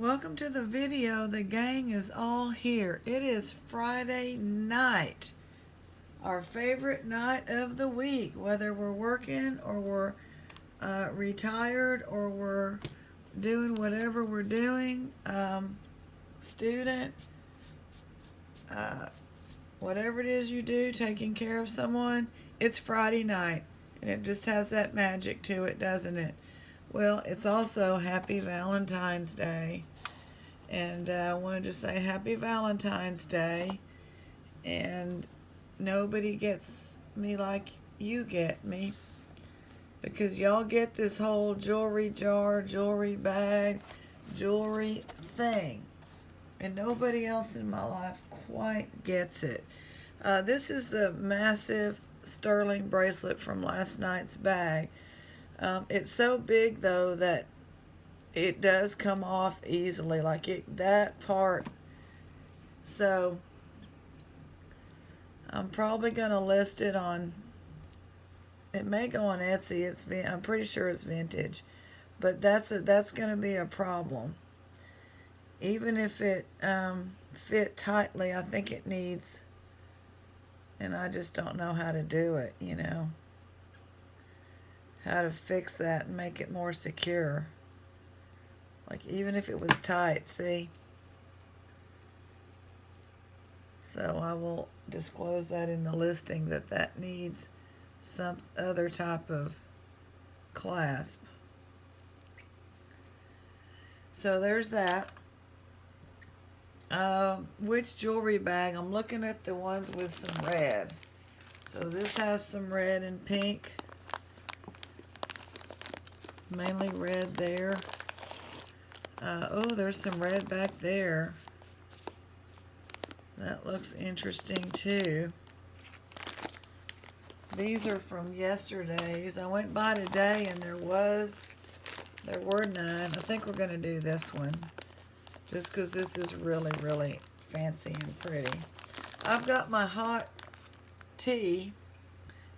Welcome to the video. The gang is all here. It is Friday night, our favorite night of the week, whether we're working or we're retired or we're doing whatever we're doing, student, whatever it is you do, taking care of someone. It's Friday night, and it just has that magic to it, doesn't it? Well, it's also Happy Valentine's Day. And I wanted to say Happy Valentine's Day. And nobody gets me like you get me. Because y'all get this whole jewelry jar, jewelry bag, jewelry thing. And nobody else in my life quite gets it. This is the massive sterling bracelet from last night's bag. It's so big though that it does come off easily, that part. So I'm probably gonna list it on. It may go on Etsy. I'm pretty sure it's vintage, but that's gonna be a problem. Even if it fit tightly, I think it needs, and I just don't know how to do it. How to fix that and make it more secure. Like even if it was tight, see? So I will disclose that in the listing that needs some other type of clasp. So there's that. Which jewelry bag? I'm looking at the ones with some red. So this has some red and pink. Mainly red there. Oh, there's some red back there. That looks interesting too. These are from yesterday's. I went by today and there were none. I think we're going to do this one. Just because this is really, really fancy and pretty. I've got my hot tea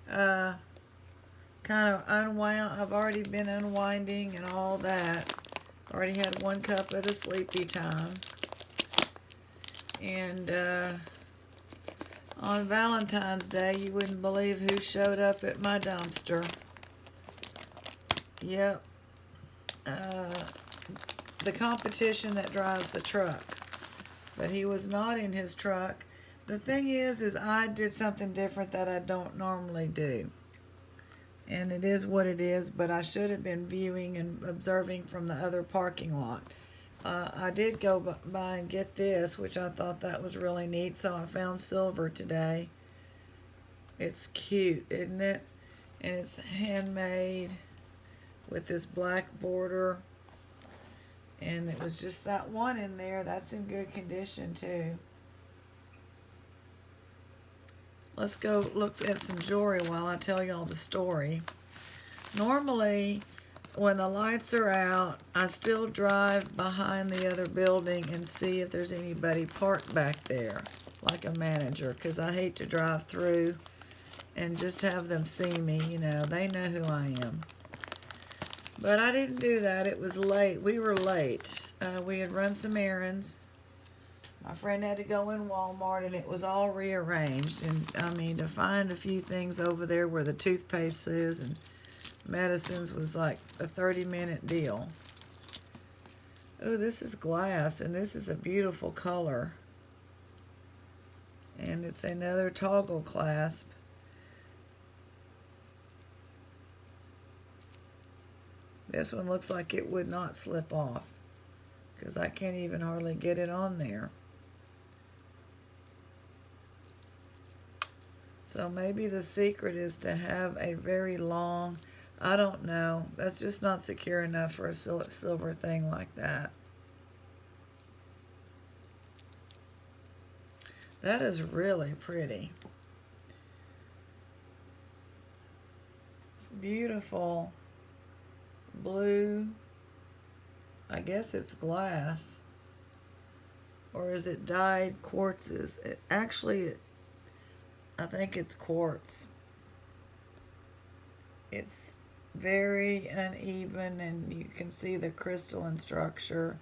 kind of unwound. I've already been unwinding and all that. Already had 1 cup of the sleepy time. And on Valentine's Day, you wouldn't believe who showed up at my dumpster. Yep. The competition that drives the truck. But he was not in his truck. The thing is I did something different that I don't normally do. And it is what it is, but I should have been viewing and observing from the other parking lot. I did go by and get this, which I thought that was really neat, so I found silver today. It's cute, isn't it? And it's handmade with this black border. And it was just that one in there. That's in good condition, too. Let's go look at some jewelry while I tell y'all the story. Normally, when the lights are out, I still drive behind the other building and see if there's anybody parked back there, like a manager, because I hate to drive through and just have them see me. They know who I am. But I didn't do that. It was late. We were late. We had run some errands. My friend had to go in Walmart, and it was all rearranged. And, to find a few things over there where the toothpaste is and medicines was like a 30-minute deal. Oh, this is glass, and this is a beautiful color. And it's another toggle clasp. This one looks like it would not slip off because I can't even hardly get it on there. So maybe the secret is to have a very long, I don't know. That's just not secure enough for a silver thing like that. That is really pretty. Beautiful blue. I guess it's glass. Or is it dyed quartzes? I think it's quartz. It's very uneven and you can see the crystalline structure.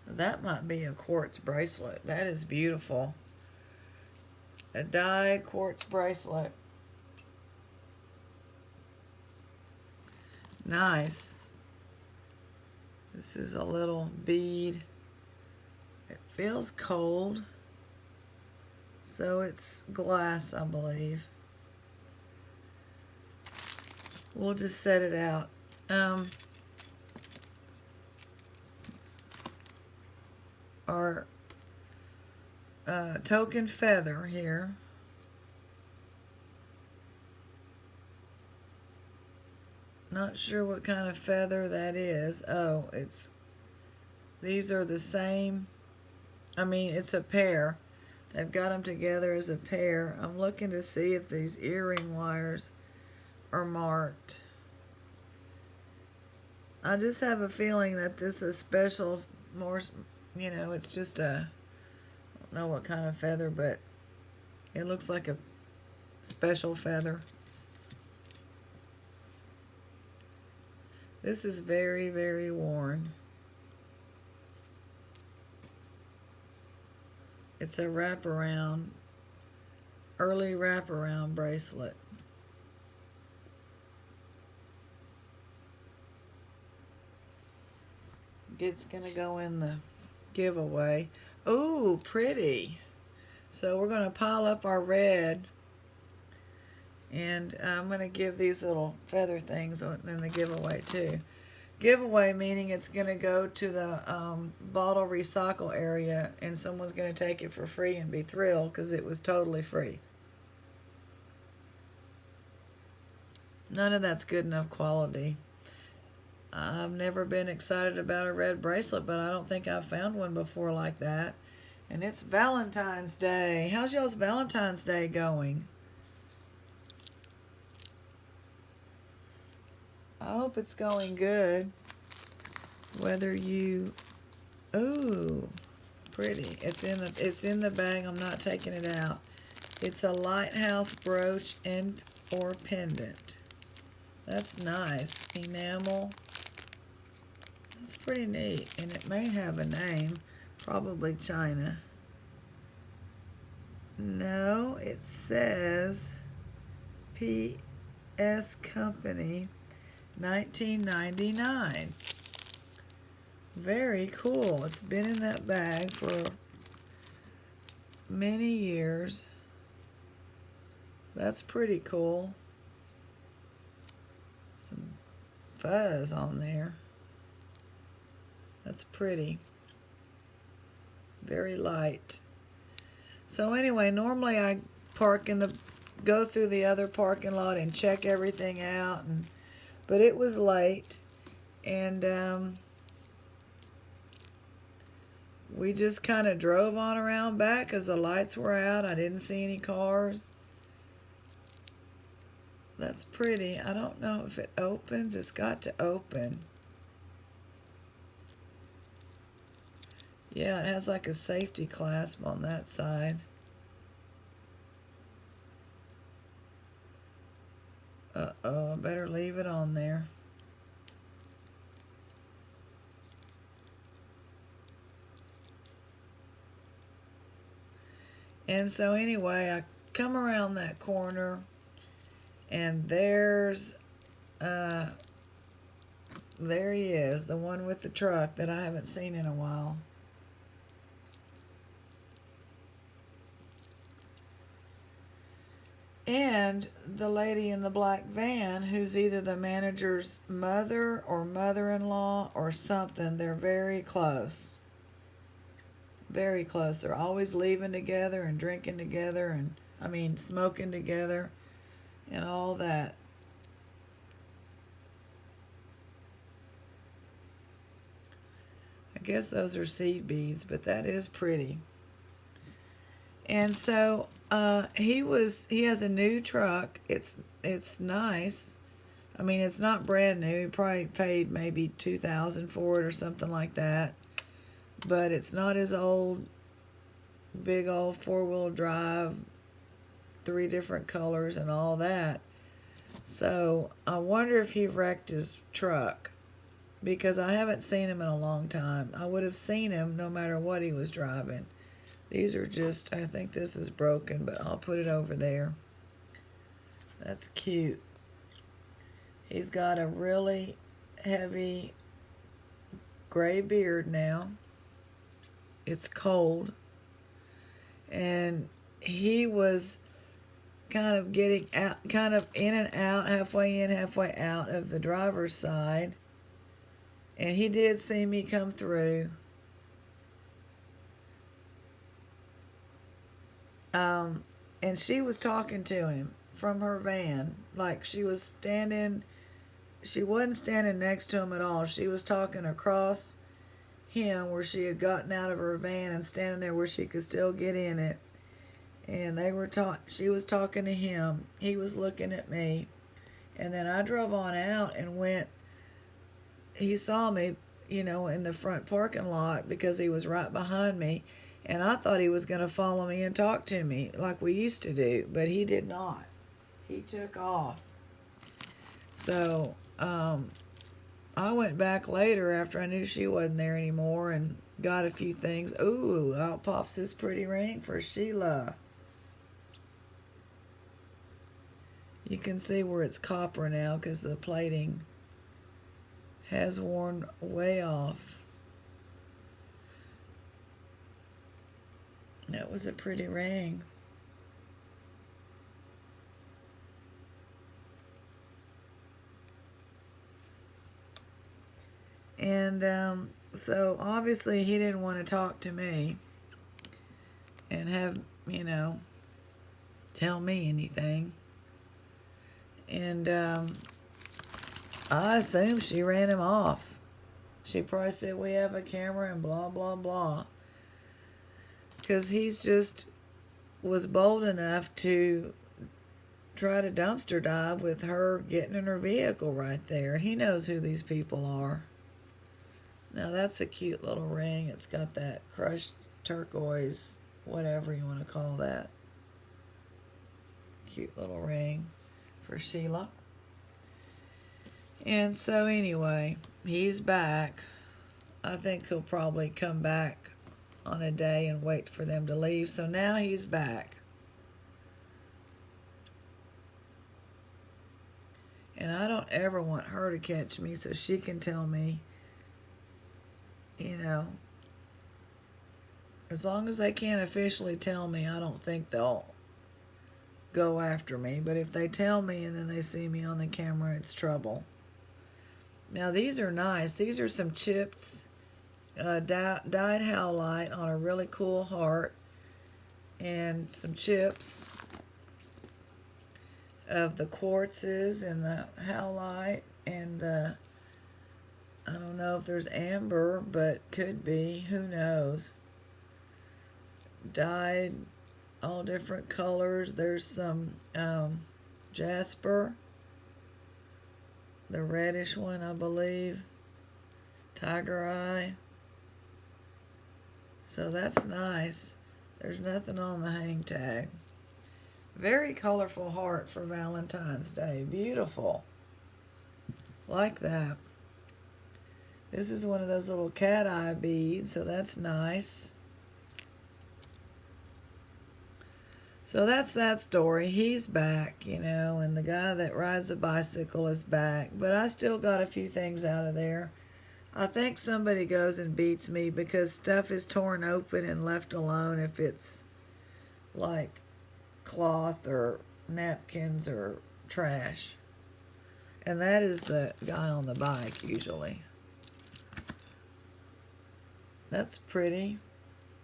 That might be a quartz bracelet. That is beautiful. A dyed quartz bracelet. Nice. This is a little bead. It feels cold. So it's glass, I believe. We'll just set it out. Our token feather here. Not sure what kind of feather that is. Oh, these are the same. I mean, it's a pair. They've got them together as a pair. I'm looking to see if these earring wires are marked. I just have a feeling that this is special, more, it's just I don't know what kind of feather, but it looks like a special feather. This is very, very worn. It's a wraparound, early wraparound bracelet. It's gonna go in the giveaway. Oh, pretty. So we're gonna pile up our red, and I'm gonna give these little feather things in the giveaway too. Giveaway meaning it's gonna go to the bottle recycle area, and someone's gonna take it for free and be thrilled because it was totally free. None of that's good enough quality. I've never been excited about a red bracelet, but I don't think I've found one before like that. And it's Valentine's Day. How's y'all's Valentine's Day going? I hope it's going good. Whether you, ooh, pretty. It's in the bag. I'm not taking it out. It's a lighthouse brooch and or pendant. That's nice. Enamel. That's pretty neat, and it may have a name, probably China. No, it says P.S. Company, 1999. Very cool. It's been in that bag for many years. That's pretty cool. Some fuzz on there. That's pretty. Very light. So anyway, normally I go through the other parking lot and check everything out, but it was late, and we just kind of drove on around back because the lights were out. I didn't see any cars. That's pretty. I don't know if it opens. It's got to open. Yeah, it has like a safety clasp on that side. Uh-oh, I better leave it on there. And so anyway, I come around that corner, and there he is, the one with the truck that I haven't seen in a while. And the lady in the black van, who's either the manager's mother or mother-in-law or something. They're very close. Very close. They're always leaving together and drinking together, and smoking together and all that. I guess those are seed beads, but that is pretty. And so he has a new truck. It's nice. I mean, it's not brand new. He probably paid maybe $2,000 for it or something like that. But it's not his old, big old four-wheel drive, 3 different colors and all that. So I wonder if he wrecked his truck. because I haven't seen him in a long time. I would have seen him no matter what he was driving. These are just, I think this is broken, but I'll put it over there. That's cute. He's got a really heavy gray beard now. It's cold. And he was kind of getting out, kind of in and out, halfway in, halfway out of the driver's side. And he did see me come through. And she was talking to him from her van. Like she wasn't standing next to him at all. She was talking across him where she had gotten out of her van and standing there where she could still get in it. And she was talking to him. He was looking at me. And then I drove on out and went. He saw me, in the front parking lot because he was right behind me. And I thought he was going to follow me and talk to me like we used to do. But he did not. He took off. So, I went back later after I knew she wasn't there anymore and got a few things. Ooh, out pops this pretty ring for Sheila. You can see where it's copper now because the plating has worn way off. That was a pretty ring. And so obviously he didn't want to talk to me and have, tell me anything. And I assumed she ran him off. She probably said, we have a camera and blah, blah, blah. Because he's just was bold enough to try to dumpster dive with her getting in her vehicle right there. He knows who these people are. Now that's a cute little ring. It's got that crushed turquoise, whatever you want to call that. Cute little ring for Sheila. And so anyway, he's back. I think he'll probably come back on a day and wait for them to leave. So now he's back. And I don't ever want her to catch me so she can tell me, as long as they can't officially tell me, I don't think they'll go after me. But if they tell me and then they see me on the camera, it's trouble. Now these are nice. These are some chips, dyed howlite on a really cool heart, and some chips of the quartzes and the howlite and the, I don't know if there's amber, but could be, who knows. Dyed all different colors. There's some jasper, the reddish one, I believe, tiger eye. So that's nice. There's nothing on the hang tag. Very colorful heart for Valentine's Day. Beautiful. Like that. This is one of those little cat eye beads, so that's nice. So that's that story. He's back, and the guy that rides a bicycle is back. But I still got a few things out of there. I think somebody goes and beats me because stuff is torn open and left alone if it's like cloth or napkins or trash. And that is the guy on the bike usually. That's pretty.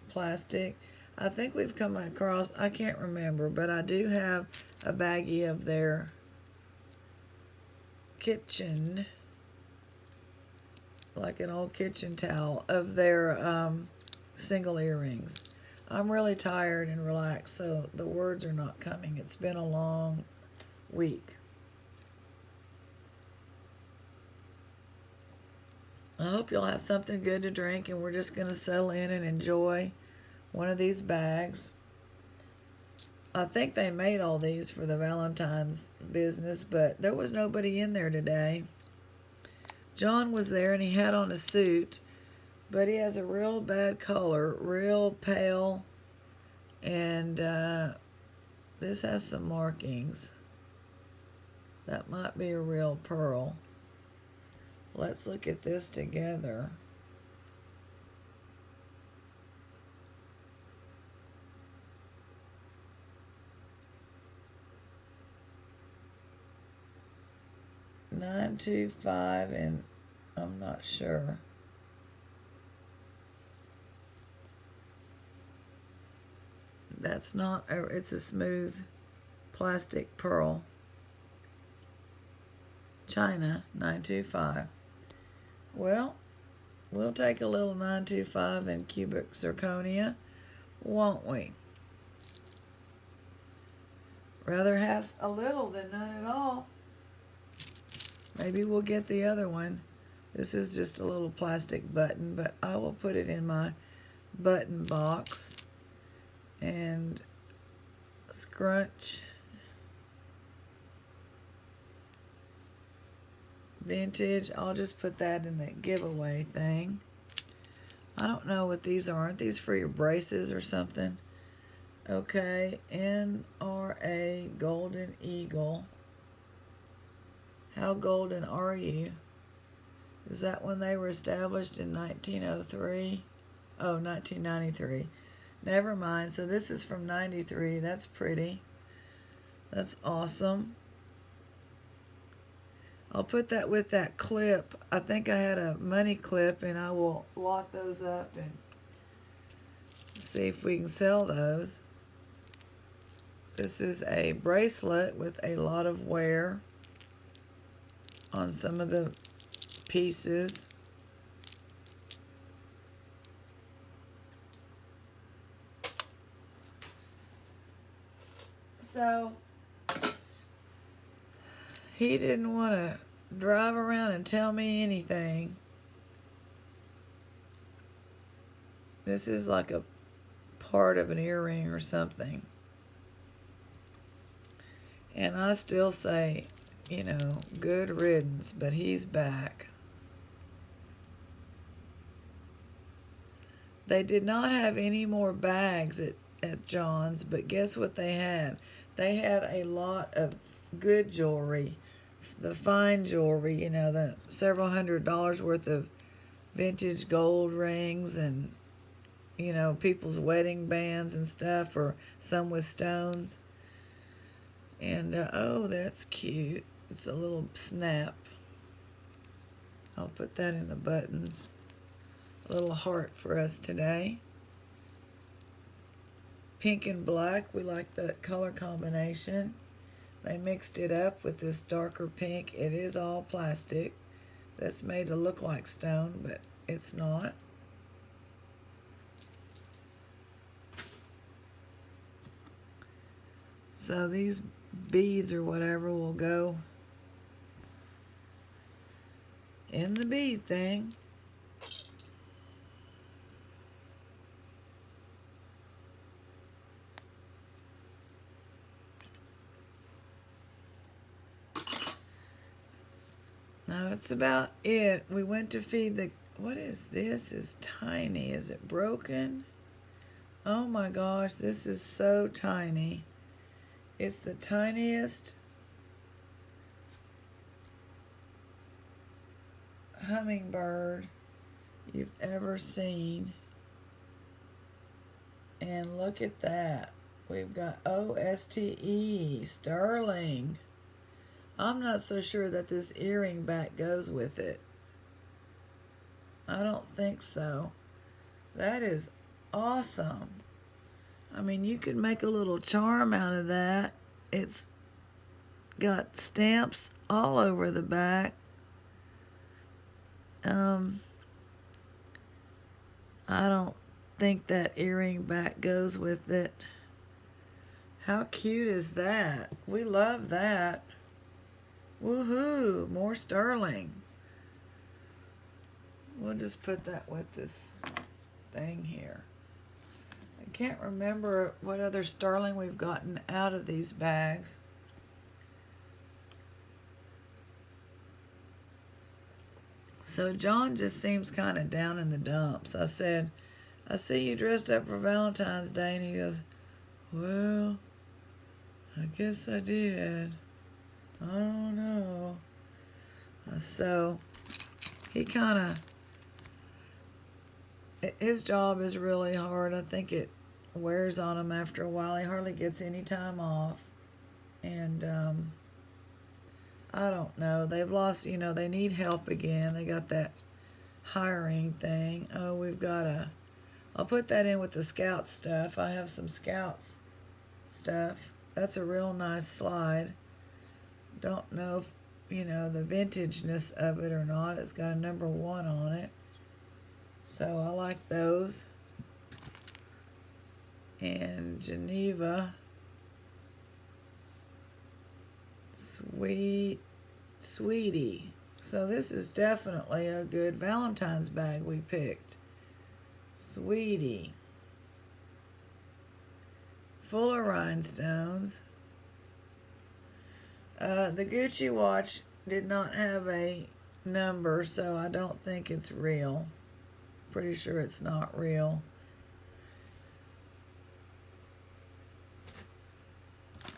Plastic. I think we've come across, I can't remember, but I do have a baggie of their kitchen, like an old kitchen towel, of their single earrings. I'm really tired and relaxed, so the words are not coming. It's been a long week. I hope you'll have something good to drink, and we're just going to settle in and enjoy one of these bags. I think they made all these for the Valentine's business, but there was nobody in there today. John was there and he had on a suit, but he has a real bad color, real pale, and this has some markings. That might be a real pearl. Let's look at this together. $925, and I'm not sure. That's not, it's a smooth plastic pearl. China, $925. Well, we'll take a little $925 in cubic zirconia, won't we? Rather have a little than none at all. Maybe we'll get the other one. This is just a little plastic button, but I will put it in my button box and scrunch. Vintage, I'll just put that in the giveaway thing. I don't know what these are. Aren't these for your braces or something? Okay, NRA Golden Eagle. How golden are you? Is that when they were established in 1903? Oh, 1993. Never mind. So this is from 93. That's pretty. That's awesome. I'll put that with that clip. I think I had a money clip, and I will lot those up and see if we can sell those. This is a bracelet with a lot of wear on some of the pieces. So he didn't want to drive around and tell me anything. This is like a part of an earring or something. And I still say, you know, good riddance, but he's back. They did not have any more bags at John's, but guess what they had? They had a lot of good jewelry, the fine jewelry, you know, the several $100s worth of vintage gold rings and, you know, people's wedding bands and stuff, or some with stones. And, oh, that's cute. It's a little snap. I'll put that in the buttons. A little heart for us today. Pink and black, we like that color combination. They mixed it up with this darker pink. It is all plastic. That's made to look like stone, but it's not. So these beads or whatever will go in the bead thing. Now that's about it. We went to feed the, what is this? Is tiny. Is it broken? Oh my gosh, this is so tiny. It's the tiniest hummingbird you've ever seen. And look at that. We've got OSTE, sterling. I'm not so sure that this earring back goes with it. I don't think so. That is awesome. I mean, you could make a little charm out of that. It's got stamps all over the back. I don't think that earring back goes with it. How cute is that? We love that. Woohoo! More sterling. We'll just put that with this thing here. I can't remember what other sterling we've gotten out of these bags. So John just seems kind of down in the dumps. I said, I see you dressed up for Valentine's Day. And he goes, well, I guess I did. I don't know. So he kind of, his job is really hard. I think it wears on him after a while. He hardly gets any time off. And I don't know. They've lost, they need help again. They got that hiring thing. Oh, I'll put that in with the Scouts stuff. I have some Scouts stuff. That's a real nice slide. Don't know if, the vintageness of it or not. It's got a number 1 on it. So I like those. And Geneva. Sweetie. So this is definitely a good Valentine's bag we picked. Sweetie. Full of rhinestones. The Gucci watch did not have a number, so I don't think it's real. Pretty sure it's not real.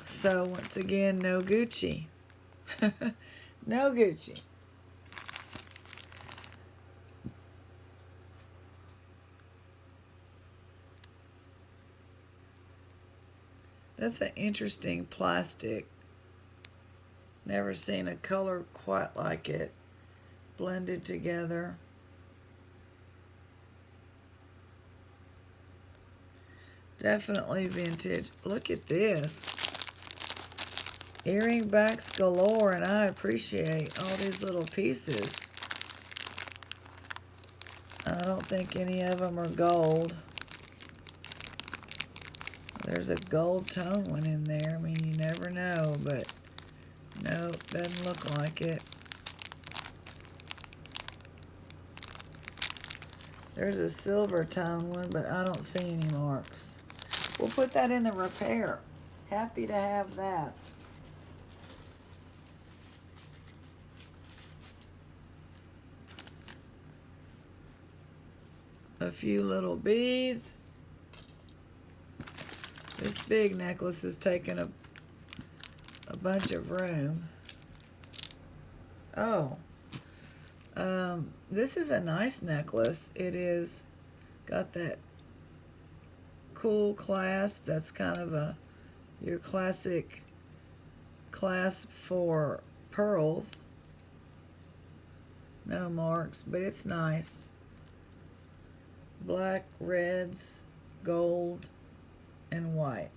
So once again, no Gucci. No Gucci. That's an interesting plastic. Never seen a color quite like it blended together. Definitely vintage. Look at this. Earring backs galore, and I appreciate all these little pieces. I don't think any of them are gold. There's a gold tone one in there. I mean, you never know, but no, doesn't look like it. There's a silver tone one, but I don't see any marks. We'll put that in the repair. Happy to have that. A few little beads. This big necklace is taking a bunch of room. Oh. This is a nice necklace. It is got that cool clasp. That's kind of your classic clasp for pearls. No marks, but it's nice. Black, reds, gold, and white.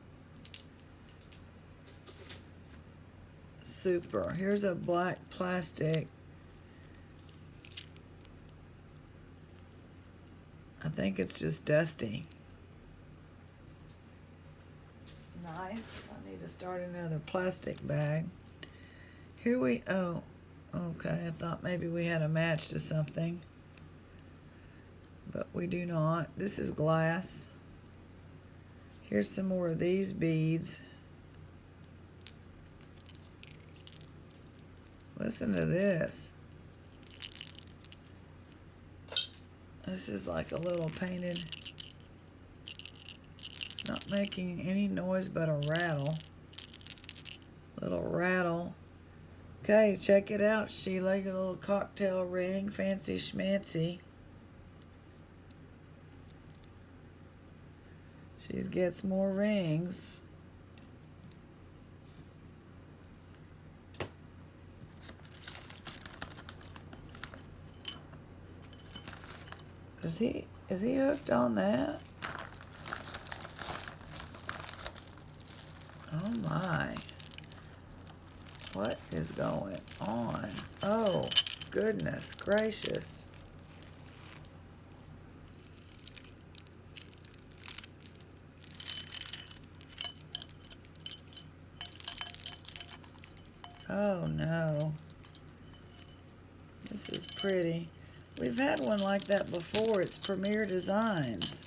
Super. Here's a black plastic. I think it's just dusty. Nice. I need to start another plastic bag. Oh, okay. I thought maybe we had a match to something, but we do not. This is glass. Here's some more of these beads. Listen to this. This is like a little painted. It's not making any noise but a rattle. Little rattle. Okay, check it out, Sheila. Your little cocktail ring. Fancy schmancy. She gets more rings. Is he hooked on that? Oh my. What is going on? Oh, goodness gracious. Oh no. This is pretty. We've had one like that before. It's Premier Designs.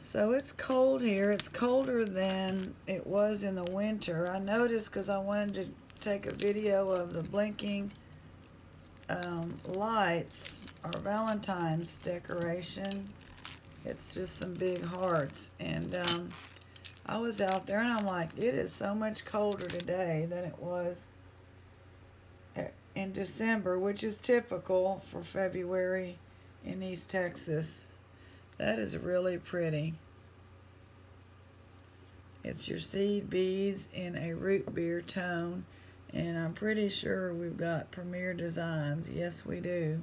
So it's cold here. It's colder than it was in the winter. I noticed because I wanted to take a video of the blinking lights, our Valentine's decoration. It's just some big hearts. And I was out there and I'm like, it is so much colder today than it was in December, which is typical for February in East Texas. That is really pretty. It's your seed beads in a root beer tone. And I'm pretty sure we've got Premier Designs. Yes, we do.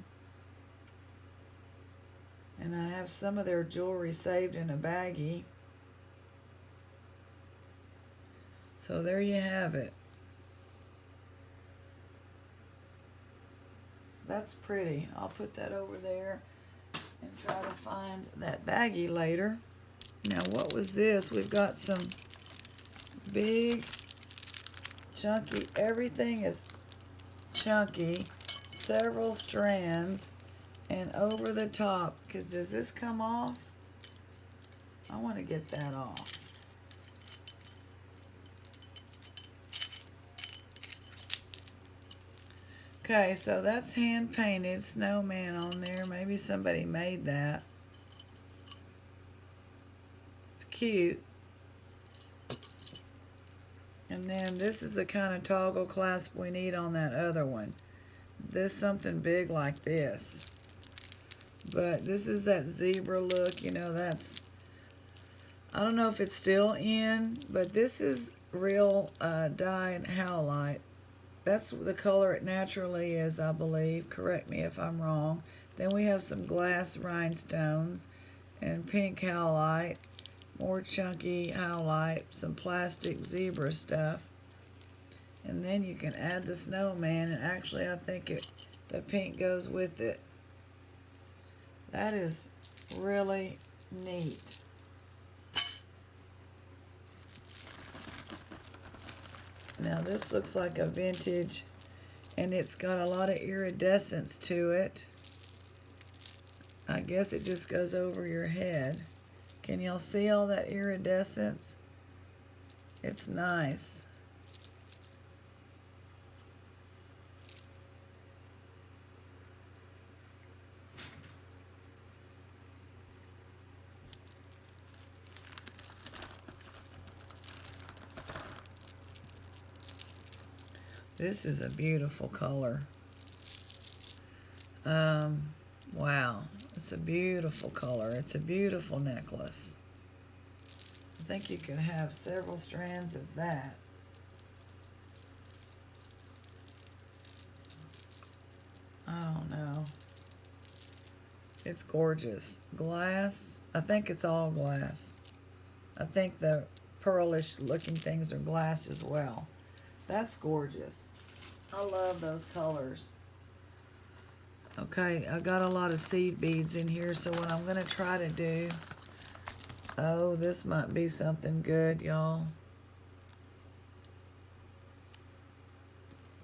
And I have some of their jewelry saved in a baggie. So there you have it. That's pretty. I'll put that over there and try to find that baggie later. Now, what was this? We've got some big, chunky, everything is chunky, several strands, and over the top, because does this come off? I want to get that off. Okay, so that's hand-painted snowman on there. Maybe somebody made that. It's cute. And then this is the kind of toggle clasp we need on that other one. This something big like this. But this is that zebra look, you know, that's, I don't know if it's still in, but this is real dyed howlite. That's the color it naturally is, I believe. Correct me if I'm wrong. Then we have some glass rhinestones and pink howlite, more chunky howlite, some plastic zebra stuff. And then you can add the snowman, and actually I think the pink goes with it. That is really neat. Now this looks like a vintage, and it's got a lot of iridescence to it. I guess it just goes over your head. Can y'all see all that iridescence? It's nice. This is a beautiful color. Wow, it's a beautiful color. It's a beautiful necklace. I think you could have several strands of that. I don't know. It's gorgeous. Glass. I think it's all glass. I think the pearlish looking things are glass as well. That's gorgeous. I love those colors. Okay, I got a lot of seed beads in here, so what I'm going to try to do... Oh, this might be something good, y'all.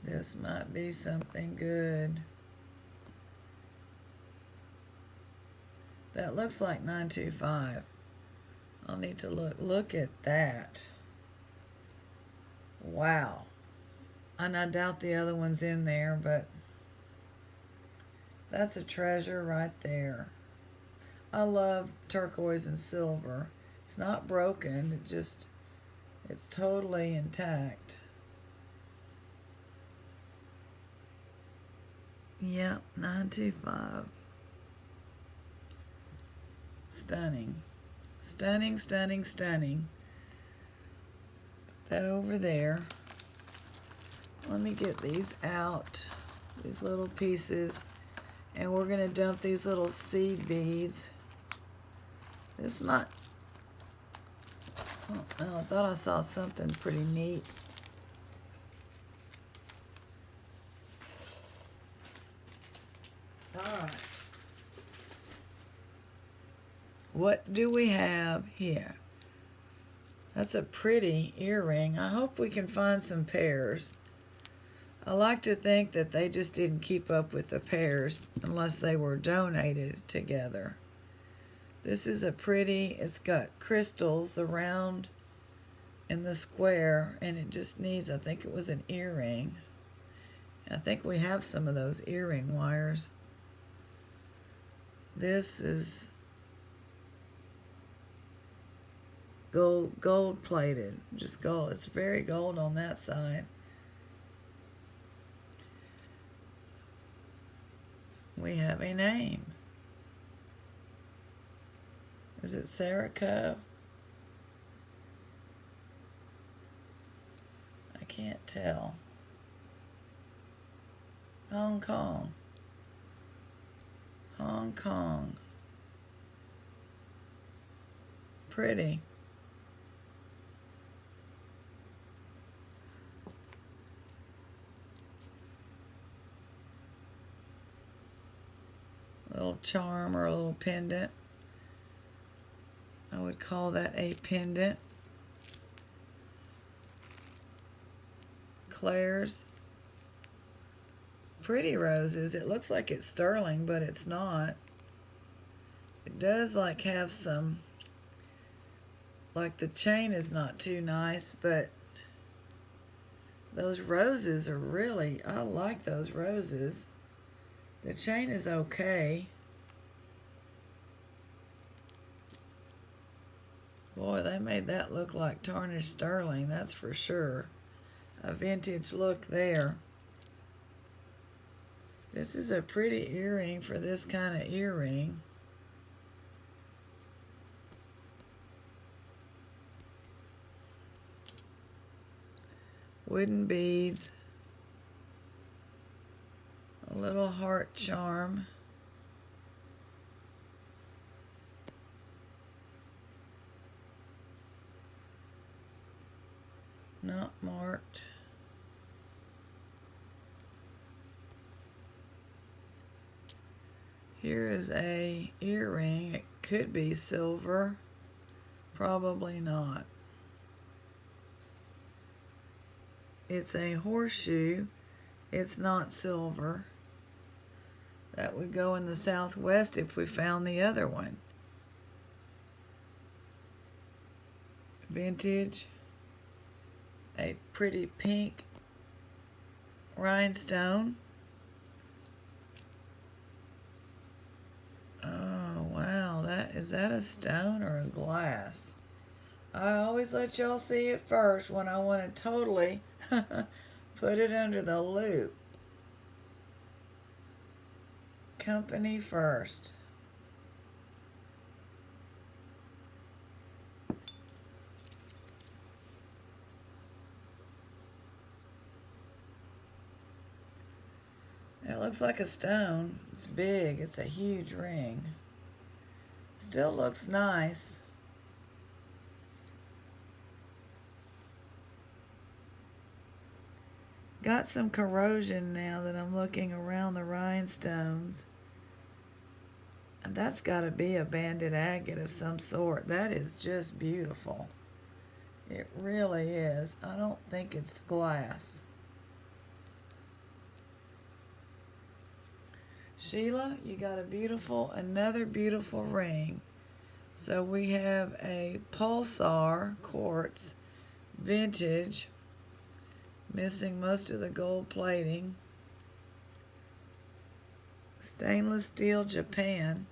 This might be something good. That looks like 925. I'll need to look. Look at that. Wow. And I doubt the other one's in there, but that's a treasure right there. I love turquoise and silver. It's not broken. It's totally intact. Yep, 925. Stunning. Stunning, stunning, stunning. Put that over there. Let me get these out, these little pieces, and we're going to dump these little seed beads. This might, oh no, I thought I saw something pretty neat. Alright. What do we have here? That's a pretty earring. I hope we can find some pairs. I like to think that they just didn't keep up with the pairs unless they were donated together. This is a pretty, it's got crystals, the round and the square, and it just needs, I think it was an earring. I think we have some of those earring wires. This is gold plated, just gold. It's very gold on that side. We have a name. Is it Sarah Cove? I can't tell. Hong Kong. Hong Kong. Pretty. Little charm or a little pendant. I would call that a pendant. Claire's. Pretty roses. It looks like it's sterling, but it's not. It does like have some, like the chain is not too nice, but those roses are really, I like those roses. The chain is okay. Boy, they made that look like tarnished sterling, that's for sure. A vintage look there. This is a pretty earring for this kind of earring. Wooden beads. A little heart charm. Not marked. Here is a earring. It could be silver. Probably not. It's a horseshoe. It's not silver. That would go in the Southwest if we found the other one. Vintage. A pretty pink rhinestone. Oh, wow. Is that a stone or a glass? I always let y'all see it first when I want to totally put it under the loop. Company first. It looks like a stone. It's big. It's a huge ring. Still looks nice. Got some corrosion now that I'm looking around the rhinestones. And that's got to be a banded agate of some sort. That is just beautiful. It really is. I don't think it's glass. Sheila, you got another beautiful ring. So we have a pulsar quartz, vintage, missing most of the gold plating. Stainless steel, Japan.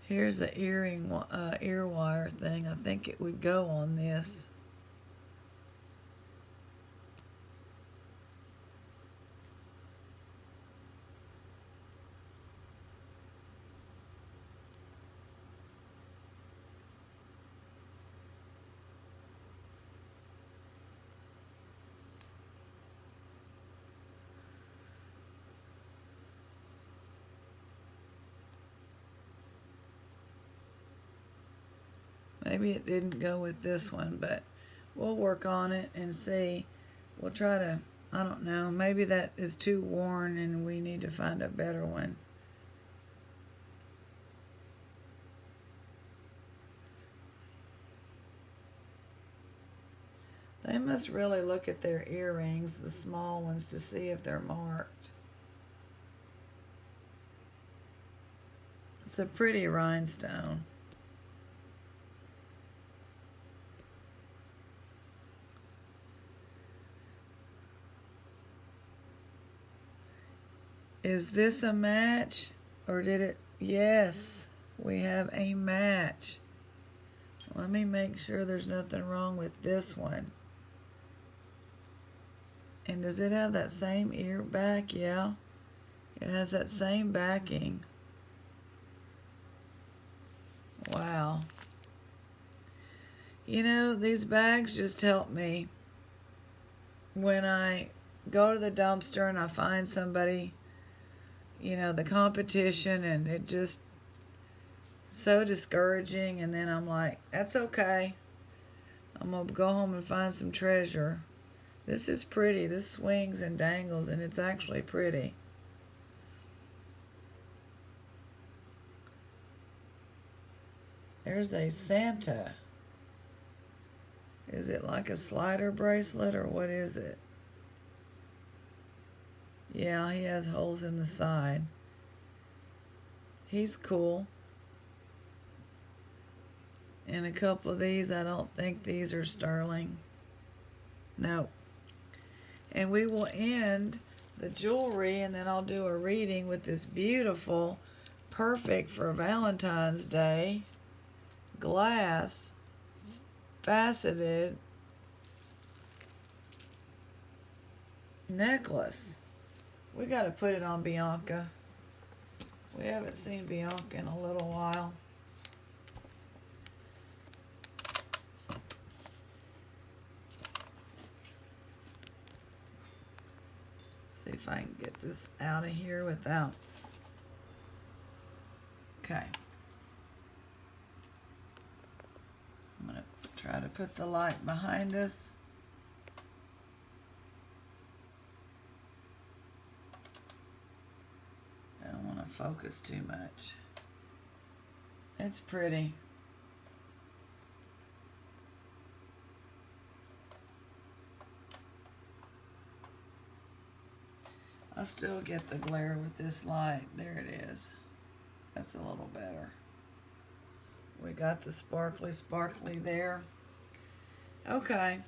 Here's the ear wire thing. I think it would go on this. Maybe it didn't go with this one, but we'll work on it and see. We'll try to, I don't know, maybe that is too worn and we need to find a better one. They must really look at their earrings, the small ones, to see if they're marked. It's a pretty rhinestone. Is this a match? Or did it? Yes, we have a match. Let me make sure there's nothing wrong with this one. And does it have that same ear back? Yeah. It has that same backing. Wow. You know, these bags just help me when I go to the dumpster and I find somebody, you know, the competition, and it just so discouraging, and then I'm like, that's okay. I'm going to go home and find some treasure. This is pretty. This swings and dangles, and it's actually pretty. There's a Santa. Is it like a slider bracelet, or what is it? Yeah, he has holes in the side. He's cool. And a couple of these, I don't think these are sterling. No. And we will end the jewelry, and then I'll do a reading with this beautiful, perfect for Valentine's Day, glass, faceted necklace. We got to put it on Bianca. We haven't seen Bianca in a little while. See if I can get this out of here without. Okay. I'm going to try to put the light behind us. I don't want to focus too much. It's pretty. I still get the glare with this light. There it is. That's a little better. We got the sparkly, sparkly there. Okay.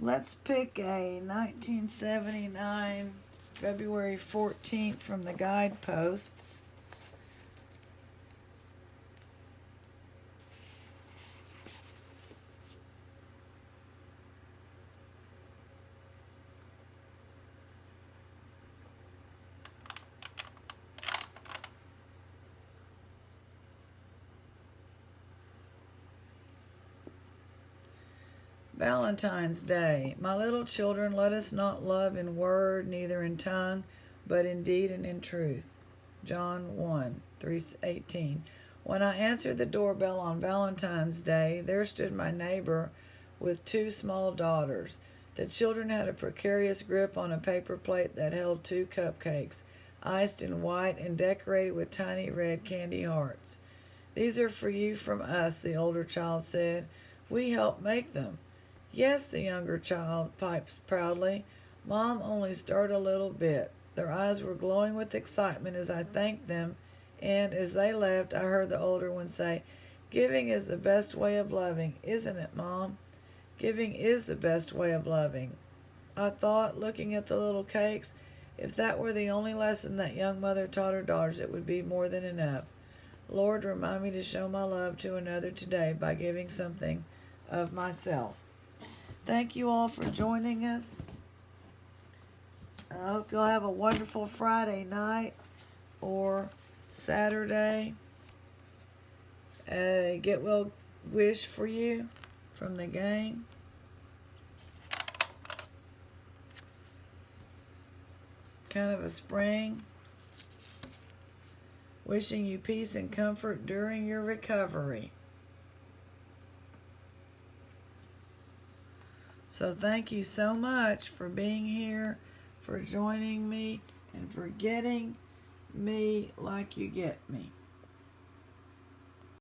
Let's pick a 1979 February 14th from the guideposts. Valentine's Day. My little children, let us not love in word, neither in tongue, but in deed and in truth. John 1:3-18. When I answered the doorbell on Valentine's Day, there stood my neighbor with two small daughters. The children had a precarious grip on a paper plate that held two cupcakes, iced in white and decorated with tiny red candy hearts. These are for you from us, the older child said. We helped make them. Yes, the younger child piped proudly. Mom only stirred a little bit. Their eyes were glowing with excitement as I thanked them, and as they left, I heard the older one say, Giving is the best way of loving, isn't it, Mom? Giving is the best way of loving. I thought, looking at the little cakes, if that were the only lesson that young mother taught her daughters, it would be more than enough. Lord, remind me to show my love to another today by giving something of myself. Thank you all for joining us. I hope you'll have a wonderful Friday night or Saturday. Get well wish for you from the gang. Kind of a spring. Wishing you peace and comfort during your recovery. So thank you so much for being here, for joining me, and for getting me like you get me.